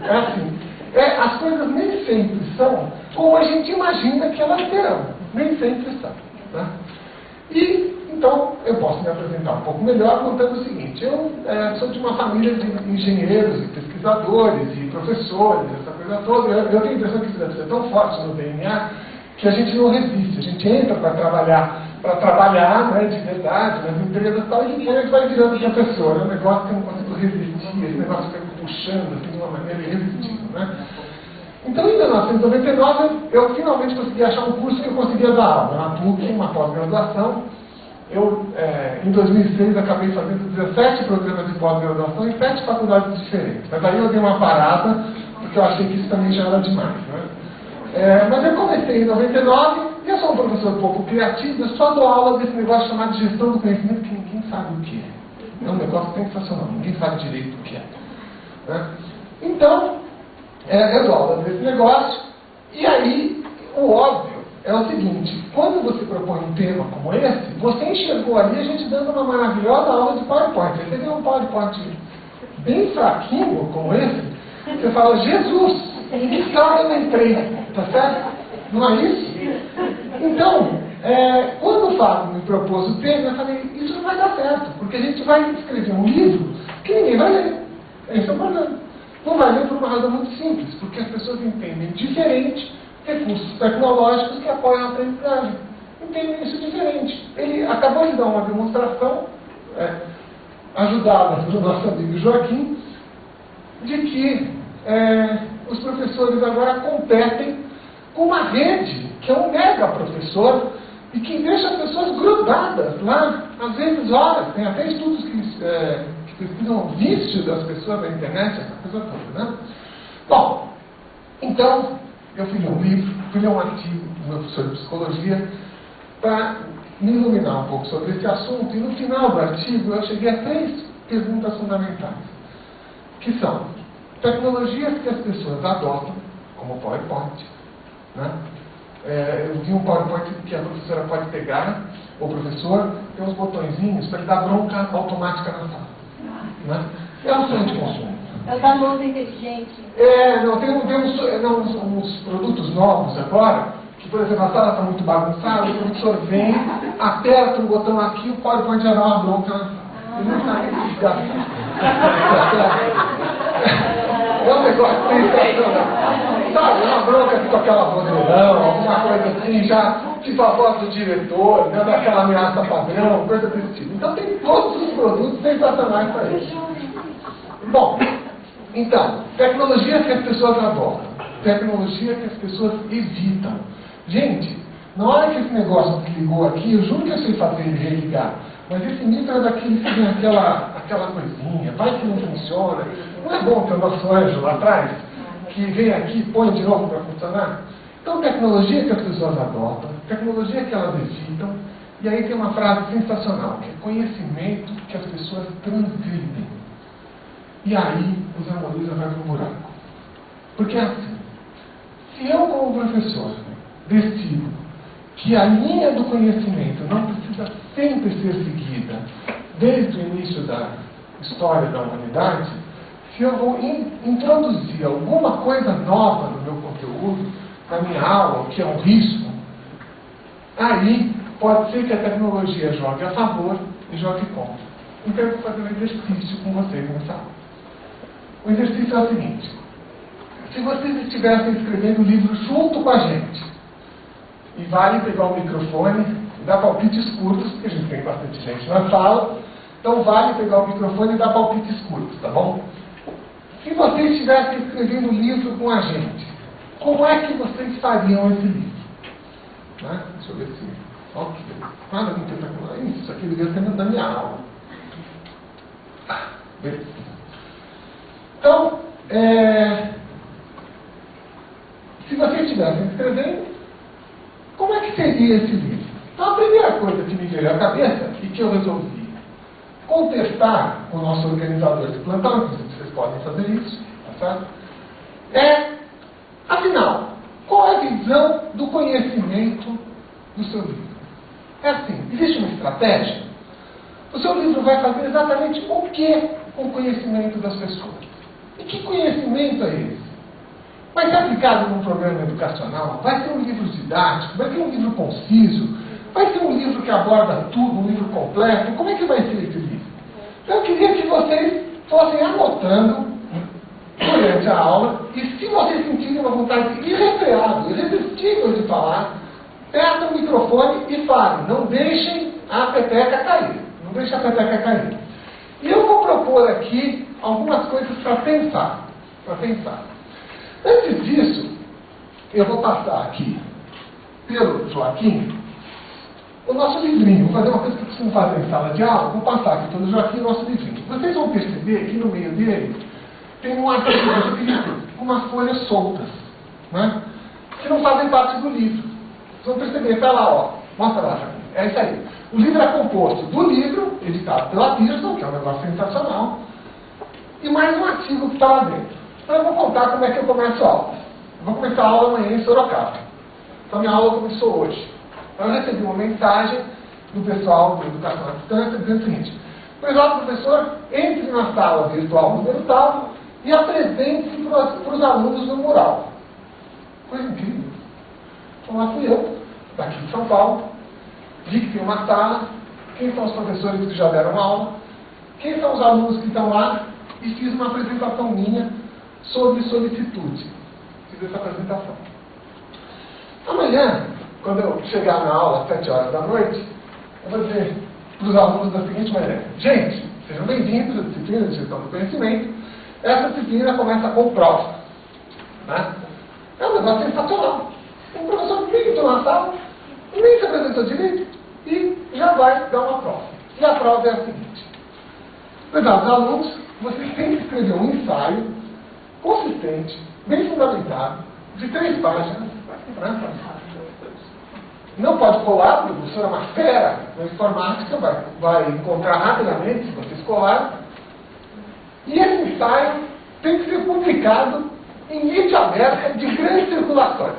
É assim, as coisas nem sempre são como a gente imagina que elas serão. Nem sempre são. Né? E, então, eu posso me apresentar um pouco melhor contando o seguinte. Eu sou de uma família de engenheiros e pesquisadores e professores, essa coisa toda. Eu tenho a impressão que isso deve ser tão forte no DNA que a gente não resiste. A gente entra para trabalhar, né, de verdade, nas empresas e tal, e depois vai virando professor. É um negócio que eu não consigo resistir, esse negócio fica me puxando assim, de uma maneira irresistível. Né? Então, em 1999, eu finalmente consegui achar um curso que eu conseguia dar aula. Na PUC, uma pós-graduação. Eu, em 2006, acabei fazendo 17 programas de pós-graduação em 7 faculdades diferentes. Mas aí eu dei uma parada, porque eu achei que isso também já era demais. Né? Mas eu comecei em 99, e eu sou um professor um pouco criativo, eu só dou aula desse negócio chamado gestão do conhecimento, que ninguém sabe o que é. É um negócio sensacional, ninguém sabe direito o que é. Né? Então, eu dou aula desse negócio, e aí, o óbvio é o seguinte, quando você propõe um tema como esse, você enxergou ali a gente dando uma maravilhosa aula de PowerPoint. Você tem um PowerPoint bem fraquinho como esse, você fala, Jesus, em que sala eu entrei? Tá certo? Não é isso? Então, quando o Fábio me propôs o tema, eu falei, isso não vai dar certo, porque a gente vai escrever um livro que ninguém vai ler. Esse é o problema. Não vai ler por uma razão muito simples, porque as pessoas entendem diferente recursos tecnológicos que apoiam a aprendizagem. Entendem isso diferente. Ele acabou de dar uma demonstração, ajudada pelo nosso amigo Joaquim, de que os professores agora competem com uma rede, que é um mega professor, e que deixa as pessoas grudadas lá, às vezes horas. Tem até estudos que pesquisam o vício das pessoas na internet, essa coisa toda, né? Bom, então, eu fui ler um livro, fui ler um artigo do meu professor de psicologia para me iluminar um pouco sobre esse assunto, e no final do artigo eu cheguei a 3 perguntas fundamentais, que são tecnologias que as pessoas adotam, como o PowerPoint, né? Eu vi um PowerPoint que a professora pode pegar, ou o professor, tem uns botõezinhos para ele dar bronca automática na sala. Né? É um sonho de consumo. É o da lousa inteligente. Tem uns produtos novos agora, que, por exemplo, a sala está muito bagunçada, o professor vem, aperta um botão aqui, o PowerPoint já dá uma bronca na sala. Ele não sabe o que desgastar. É um negócio sensacional. Sabe, uma bronca com aquela vozeirão, alguma coisa assim, já tipo a voz do diretor, né, daquela ameaça padrão, coisa desse tipo. Então tem todos os produtos sensacionais para isso. Bom, então, tecnologia que as pessoas adoram, tecnologia que as pessoas evitam. Gente, na hora que esse negócio ligou aqui, eu juro que eu sei fazer ele religar, mas esse micro é daquele que tem aquela coisinha, vai que não funciona. Não é bom ter o nosso anjo lá atrás, que vem aqui e põe de novo para funcionar? Então, tecnologia que as pessoas adotam, tecnologia que elas evitam, e aí tem uma frase sensacional, que é conhecimento que as pessoas transgridem. E aí, os Zamorisa vai para o buraco. Porque é assim, se eu como professor decido que a linha do conhecimento não precisa sempre ser seguida desde o início da história da humanidade, se eu vou introduzir alguma coisa nova no meu conteúdo, na minha aula, o que é um risco, aí pode ser que a tecnologia jogue a favor e jogue contra. Então eu vou fazer um exercício com vocês nessa aula. O exercício é o seguinte: se vocês estivessem escrevendo o livro junto com a gente, e vale pegar o microfone e dar palpites curtos, porque a gente tem bastante gente na sala, então vale pegar o microfone e dar palpites curtos, tá bom? Se vocês estivessem escrevendo o livro com a gente, como é que vocês fariam esse livro? Né? Deixa eu ver se... Ok. Nada muito espetacular. Isso aqui devia ser da minha aula. Beleza. Então, se vocês estivessem escrevendo, como é que seria esse livro? Então, a primeira coisa que me veio à cabeça e que eu resolvi contestar com o nosso organizador de plantão, vocês podem fazer isso, tá certo? Afinal, qual é a visão do conhecimento do seu livro? É assim, existe uma estratégia? O seu livro vai fazer exatamente o que com o conhecimento das pessoas? E que conhecimento é esse? Vai ser aplicado num programa educacional? Vai ser um livro didático? Vai ser um livro conciso? Vai ser um livro que aborda tudo, um livro completo? Como é que vai ser esse livro? Então eu queria que vocês fossem anotando durante a aula, e se vocês sentirem uma vontade irrefreável, irresistível de falar, peçam o microfone e falem. Não deixem a peteca cair. Não deixem a peteca cair. E eu vou propor aqui algumas coisas para pensar. Antes disso, eu vou passar aqui pelo Joaquim o nosso livrinho. Vou fazer uma coisa que eu costumo fazer em sala de aula. Vou passar aqui pelo Joaquim o nonosso livrinho. Vocês vão perceber que no meio dele tem um artigo escrito com umas folhas soltas, né? Que não fazem parte do livro. Vocês vão perceber, está lá, ó. Mostra lá, Joaquim. É isso aí. O livro é composto do livro, editado pela Pearson, que é um negócio sensacional, e mais um artigo que está lá dentro. Então eu vou contar como é que eu começo a aula. Eu vou começar a aula amanhã em Sorocaba. Então minha aula começou hoje. Eu recebi uma mensagem do pessoal do Educação à Distância dizendo o seguinte: prezado professor, entre na sala virtual número tal e apresente-se para os alunos no mural. Coisa incrível. Então lá fui eu, daqui de São Paulo, vi que tem uma sala, quem são os professores que já deram aula, quem são os alunos que estão lá, e fiz uma apresentação minha sobre solicitude. Fiz essa apresentação. Amanhã, quando eu chegar na aula às 7 horas da noite, eu vou dizer para os alunos da seguinte maneira: gente, sejam bem-vindos à disciplina de gestão do conhecimento. Essa disciplina começa com prova. Né? É um negócio sensacional. Um professor que entrou na sala, nem se apresentou direito, e já vai dar uma prova. E a prova é a seguinte: prezados alunos, vocês têm que escrever um ensaio consistente, bem fundamentado, de 3 páginas. Não pode colar, porque o professor é uma fera na informática, vai encontrar rapidamente se vocês colarem. E esse ensaio tem que ser publicado em mídia aberta de grande circulação.